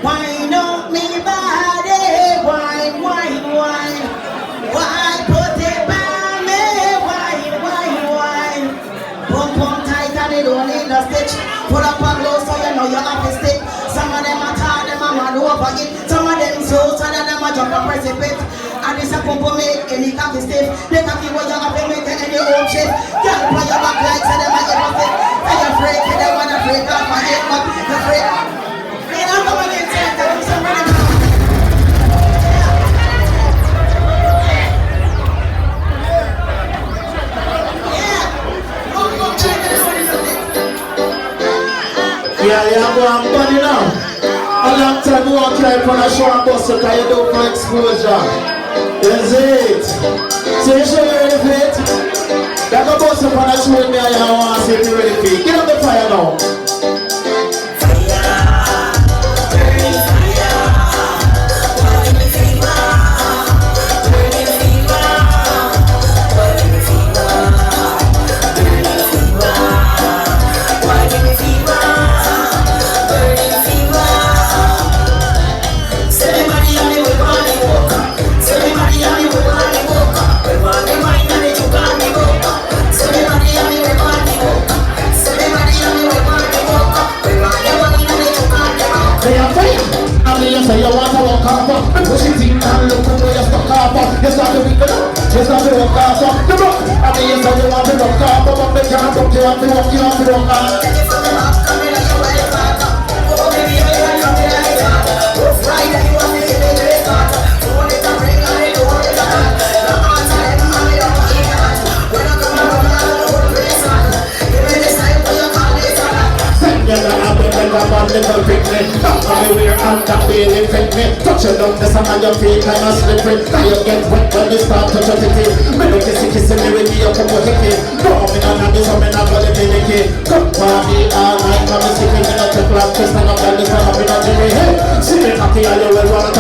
Why not me body? Why? Why put it by me? Why? Pump tight and they don't need a stitch. Pull up a glow so you know you have to stick. Some of them are tired, them are mad over it. Some of them so sad and them are jump a precipice. And this a pump make any cocky stiff. The cocky where you have to make any old shit. Girl, play your back like so them are ever fit. And you're afraid, they wanna break off my head, but you're afraid. They don't come against it, they do somebody. Yeah, go on, buddy now. A long time you won't try for a show and bust it, because you do for exposure. Is it? So you sure you're ready for it? Like a bust up on a show with me and you want to see if you're ready for it. Get on the fire now. So you want to walk off, push it in and look where you stuck off. You start to wiggle up, you start to walk off. You broke, I mean you said you want to walk off, but they can't walk, you have to walk, you have to walk off. Little picnic, we're on that feeling picnic. Touch it down the sun and your feet kind of slippery. Now you get wet when you start to touch it. Me no kissing me with me, you come with it. Come in and have this, I'm in a body finicky. Come party all night, come and see me in a triple and twist and I'm going to stand up in a jimmy. Hey, see me cocky and you will run